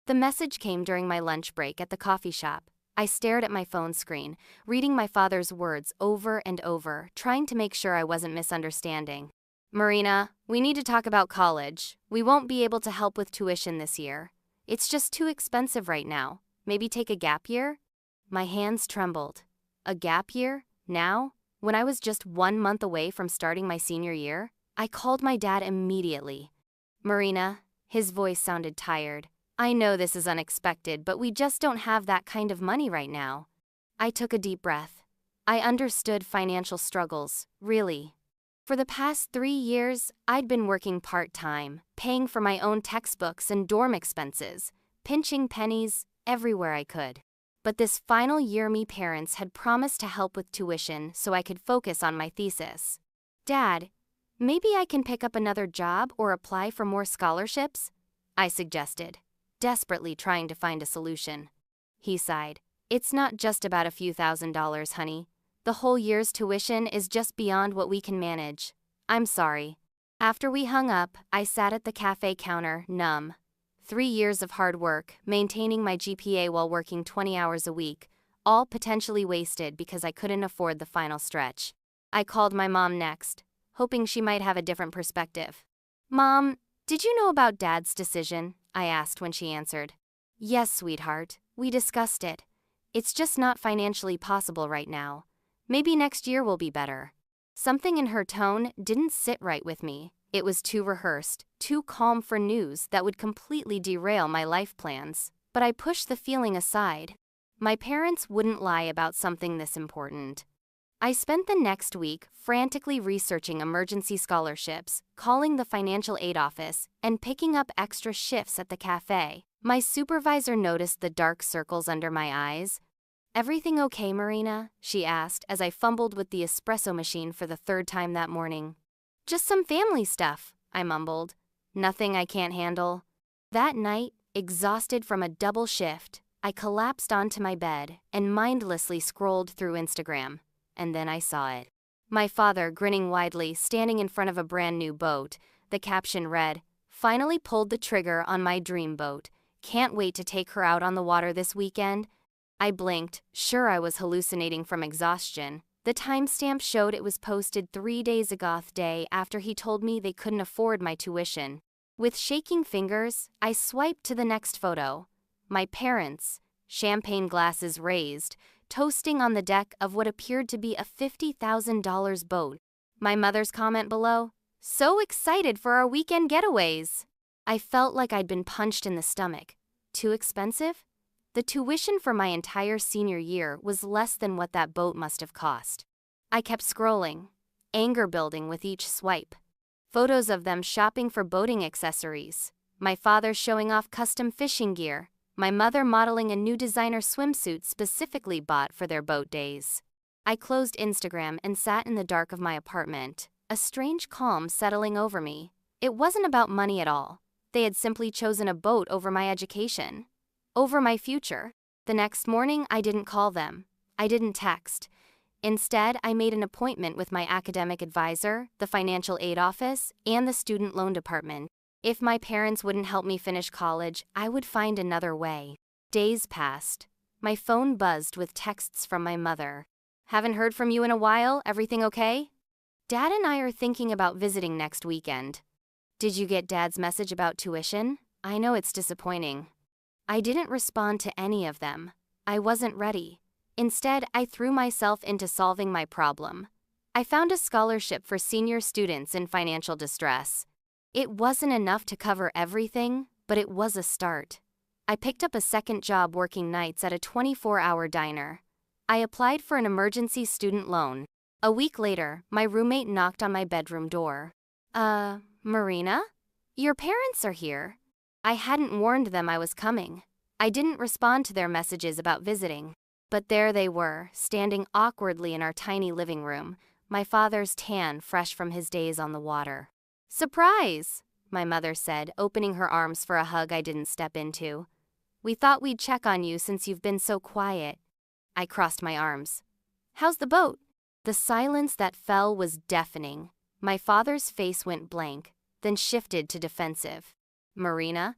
The message came during my lunch break at the coffee shop. I stared at my phone screen, reading my father's words over and over, trying to make sure I wasn't misunderstanding. Marina, we need to talk about college. We won't be able to help with tuition this year. It's just too expensive right now. Maybe take a gap year? My hands trembled. A gap year? Now? When I was just 1 month away from starting my senior year? I called my dad immediately. Marina, his voice sounded tired. I know this is unexpected, but we just don't have that kind of money right now. I took a deep breath. I understood financial struggles, really. For the past 3 years, I'd been working part-time, paying for my own textbooks and dorm expenses, pinching pennies everywhere I could. But this final year, my parents had promised to help with tuition so I could focus on my thesis. Dad, maybe I can pick up another job or apply for more scholarships? I suggested, desperately trying to find a solution. He sighed. It's not just about a few $1,000s, honey. The whole year's tuition is just beyond what we can manage. I'm sorry. After we hung up, I sat at the cafe counter, numb. 3 years of hard work, maintaining my GPA while working 20 hours a week, all potentially wasted because I couldn't afford the final stretch. I called my mom next, hoping she might have a different perspective. Mom, did you know about Dad's decision? I asked when she answered. Yes, sweetheart, we discussed it. It's just not financially possible right now. Maybe next year will be better. Something in her tone didn't sit right with me. It was too rehearsed, too calm for news that would completely derail my life plans. But I pushed the feeling aside. My parents wouldn't lie about something this important. I spent the next week frantically researching emergency scholarships, calling the financial aid office, and picking up extra shifts at the cafe. My supervisor noticed the dark circles under my eyes. Everything okay, Marina? She asked as I fumbled with the espresso machine for the 3rd time that morning. Just some family stuff, I mumbled. Nothing I can't handle. That night, exhausted from a double shift, I collapsed onto my bed and mindlessly scrolled through Instagram. And then I saw it. My father, grinning widely, standing in front of a brand new boat. The caption read, "Finally pulled the trigger on my dream boat. Can't wait to take her out on the water this weekend." I blinked, sure I was hallucinating from exhaustion. The timestamp showed it was posted 3 days ago, the day after he told me they couldn't afford my tuition. With shaking fingers, I swiped to the next photo. My parents, champagne glasses raised, toasting on the deck of what appeared to be a $50,000 boat. My mother's comment below, "So excited for our weekend getaways." I felt like I'd been punched in the stomach. Too expensive? The tuition for my entire senior year was less than what that boat must have cost. I kept scrolling, anger building with each swipe. Photos of them shopping for boating accessories. My father showing off custom fishing gear. My mother modeling a new designer swimsuit specifically bought for their boat days. I closed Instagram and sat in the dark of my apartment, a strange calm settling over me. It wasn't about money at all. They had simply chosen a boat over my education, over my future. The next morning, I didn't call them. I didn't text. Instead, I made an appointment with my academic advisor, the financial aid office, and the student loan department. If my parents wouldn't help me finish college, I would find another way. Days passed. My phone buzzed with texts from my mother. "Haven't heard from you in a while, everything okay? Dad and I are thinking about visiting next weekend. Did you get Dad's message about tuition? I know it's disappointing." I didn't respond to any of them. I wasn't ready. Instead, I threw myself into solving my problem. I found a scholarship for senior students in financial distress. It wasn't enough to cover everything, but it was a start. I picked up a second job working nights at a 24-hour diner. I applied for an emergency student loan. A week later, my roommate knocked on my bedroom door. Marina? Your parents are here." I hadn't warned them I was coming. I didn't respond to their messages about visiting. But there they were, standing awkwardly in our tiny living room, my father's tan fresh from his days on the water. "Surprise!" my mother said, opening her arms for a hug I didn't step into. "We thought we'd check on you since you've been so quiet." I crossed my arms. "How's the boat?" The silence that fell was deafening. My father's face went blank, then shifted to defensive. "Marina,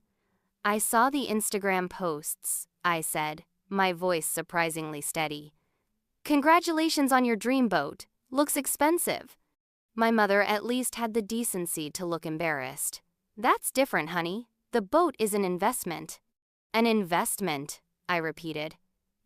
I saw the Instagram posts, I said, my voice surprisingly steady. Congratulations on your dream boat. Looks expensive. My mother at least had the decency to look embarrassed. That's different, honey. The boat is an investment. An investment, I repeated.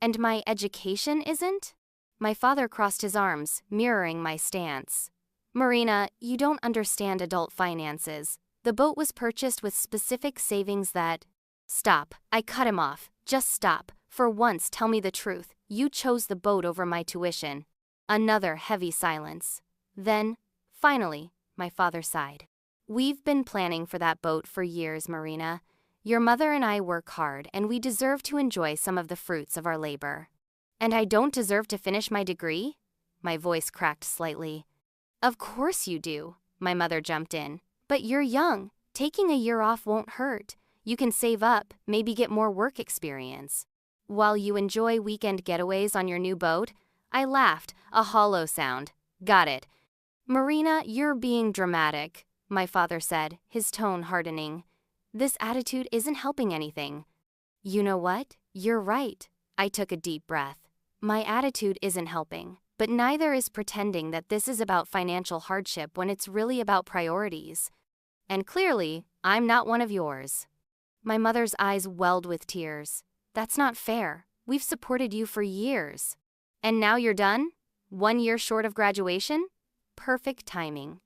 And my education isn't? My father crossed his arms, mirroring my stance. Marina, you don't understand adult finances. The boat was purchased with specific savings that… Stop, I cut him off. Just stop. For once, tell me the truth. You chose the boat over my tuition. Another heavy silence. Then, finally, my father sighed. We've been planning for that boat for years, Marina. Your mother and I work hard, and we deserve to enjoy some of the fruits of our labor. And I don't deserve to finish my degree? My voice cracked slightly. Of course you do, my mother jumped in. But you're young. Taking a year off won't hurt. You can save up, maybe get more work experience. While you enjoy weekend getaways on your new boat, I laughed, a hollow sound. Got it. Marina, you're being dramatic, my father said, his tone hardening. This attitude isn't helping anything. You know what? You're right. I took a deep breath. My attitude isn't helping, but neither is pretending that this is about financial hardship when it's really about priorities. And clearly, I'm not one of yours. My mother's eyes welled with tears. That's not fair. We've supported you for years. And now you're done? 1 year short of graduation? Perfect timing.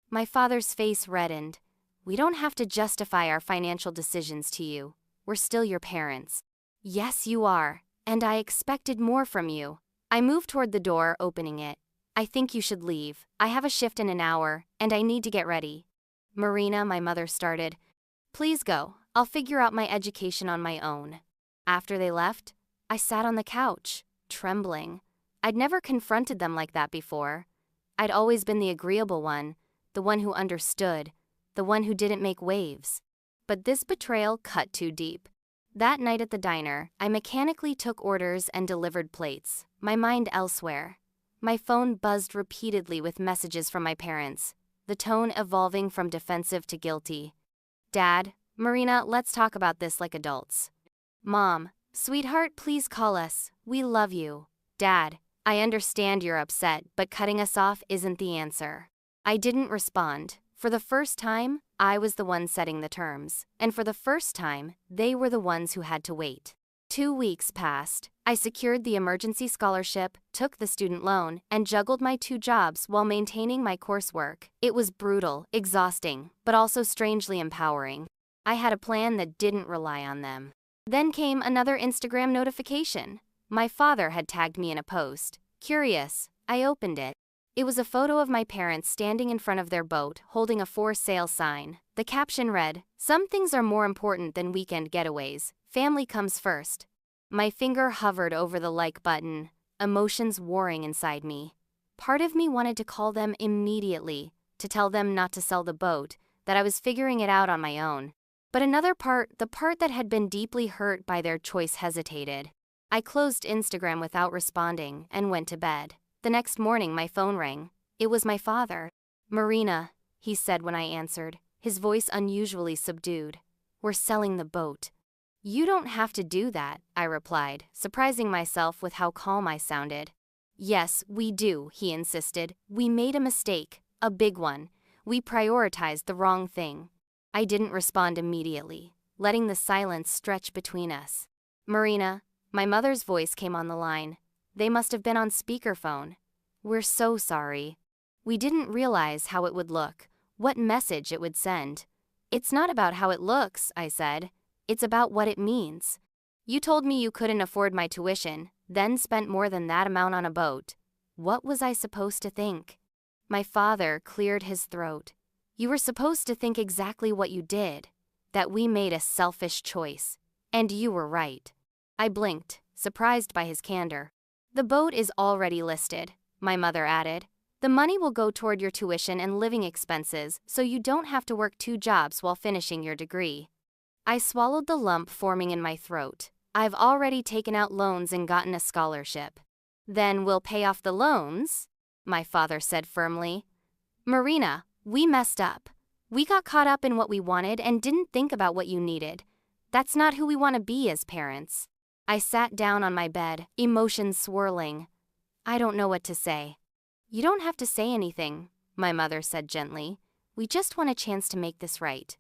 My father's face reddened. We don't have to justify our financial decisions to you. We're still your parents. Yes, you are. And I expected more from you. I moved toward the door, opening it. I think you should leave. I have a shift in an hour, and I need to get ready. Marina, my mother started. Please go. I'll figure out my education on my own. After they left, I sat on the couch, trembling. I'd never confronted them like that before. I'd always been the agreeable one, the one who understood, the one who didn't make waves. But this betrayal cut too deep. That night at the diner, I mechanically took orders and delivered plates, my mind elsewhere. My phone buzzed repeatedly with messages from my parents, the tone evolving from defensive to guilty. Dad, Marina, let's talk about this like adults. Mom, sweetheart, please call us. We love you. Dad, I understand you're upset, but cutting us off isn't the answer. I didn't respond. For the first time, I was the one setting the terms, and for the first time, they were the ones who had to wait. 2 weeks passed. I secured the emergency scholarship, took the student loan, and juggled my 2 jobs while maintaining my coursework. It was brutal, exhausting, but also strangely empowering. I had a plan that didn't rely on them. Then came another Instagram notification. My father had tagged me in a post. Curious, I opened it. It was a photo of my parents standing in front of their boat, holding a for sale sign. The caption read, "Some things are more important than weekend getaways. Family comes first." My finger hovered over the like button, emotions warring inside me. Part of me wanted to call them immediately, to tell them not to sell the boat, that I was figuring it out on my own. But another part, the part that had been deeply hurt by their choice, hesitated. I closed Instagram without responding and went to bed. The next morning, my phone rang. It was my father. "Marina," he said when I answered, his voice unusually subdued. "We're selling the boat." "You don't have to do that," I replied, surprising myself with how calm I sounded. "Yes, we do," he insisted. "We made a mistake, a big one. We prioritized the wrong thing." I didn't respond immediately, letting the silence stretch between us. "Marina," my mother's voice came on the line. They must have been on speakerphone. "We're so sorry. We didn't realize how it would look, what message it would send." "It's not about how it looks," I said. "It's about what it means. You told me you couldn't afford my tuition, then spent more than that amount on a boat. What was I supposed to think?" My father cleared his throat. "You were supposed to think exactly what you did, that we made a selfish choice. And you were right." I blinked, surprised by his candor. "The boat is already listed," my mother added. "The money will go toward your tuition and living expenses, so you don't have to work 2 jobs while finishing your degree." I swallowed the lump forming in my throat. "I've already taken out loans and gotten a scholarship." "Then we'll pay off the loans," my father said firmly. "Marina, we messed up. We got caught up in what we wanted and didn't think about what you needed. That's not who we want to be as parents. I sat down on my bed, emotions swirling. I don't know what to say. You don't have to say anything, my mother said gently. We just want a chance to make this right.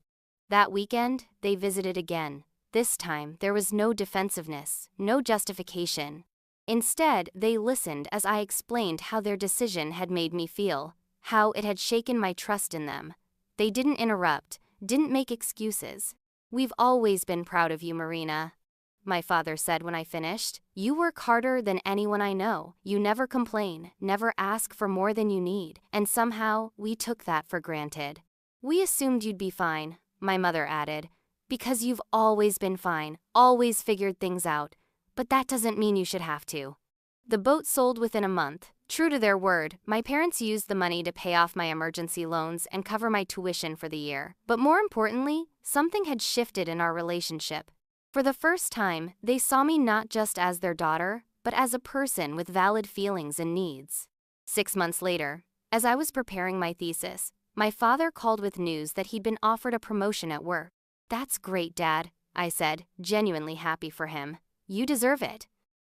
That weekend, they visited again. This time, there was no defensiveness, no justification. Instead, they listened as I explained how their decision had made me feel, how it had shaken my trust in them. They didn't interrupt, didn't make excuses. We've always been proud of you, Marina, my father said when I finished. You work harder than anyone I know. You never complain, never ask for more than you need, and somehow we took that for granted. We assumed you'd be fine, my mother added, because you've always been fine, always figured things out. But that doesn't mean you should have to. The boat sold within a month. True to their word, my parents used the money to pay off my emergency loans and cover my tuition for the year. But more importantly, something had shifted in our relationship. For the first time, they saw me not just as their daughter, but as a person with valid feelings and needs. 6 months later, as I was preparing my thesis, my father called with news that he'd been offered a promotion at work. That's great, Dad, I said, genuinely happy for him. You deserve it.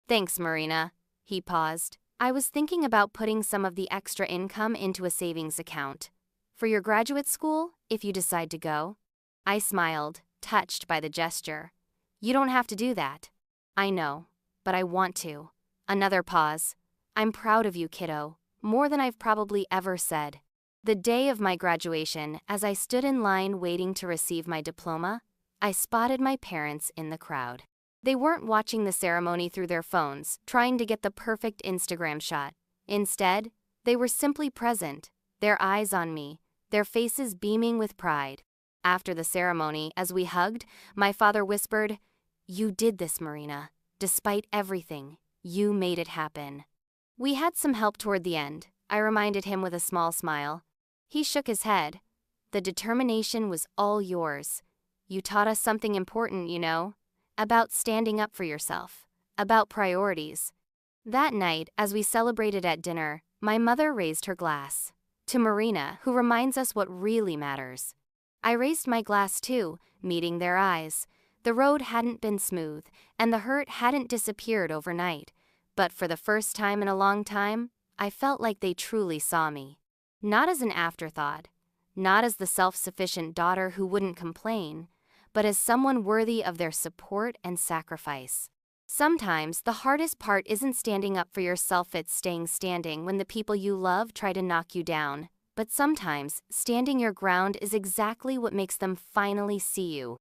Thanks, Marina. He paused. I was thinking about putting some of the extra income into a savings account. For your graduate school, if you decide to go. I smiled, touched by the gesture. You don't have to do that. I know, but I want to. Another pause. I'm proud of you, kiddo, more than I've probably ever said. The day of my graduation, as I stood in line waiting to receive my diploma, I spotted my parents in the crowd. They weren't watching the ceremony through their phones, trying to get the perfect Instagram shot. Instead, they were simply present, their eyes on me, their faces beaming with pride. After the ceremony, as we hugged, my father whispered, "You did this, Marina. Despite everything, you made it happen." We had some help toward the end, I reminded him with a small smile. He shook his head. The determination was all yours. You taught us something important, you know. About standing up for yourself, about priorities. That night, as we celebrated at dinner, my mother raised her glass. To Marina, who reminds us what really matters. I raised my glass too, meeting their eyes. The road hadn't been smooth, and the hurt hadn't disappeared overnight. But for the first time in a long time, I felt like they truly saw me. Not as an afterthought, not as the self-sufficient daughter who wouldn't complain, but as someone worthy of their support and sacrifice. Sometimes the hardest part isn't standing up for yourself, it's staying standing when the people you love try to knock you down. But sometimes, standing your ground is exactly what makes them finally see you.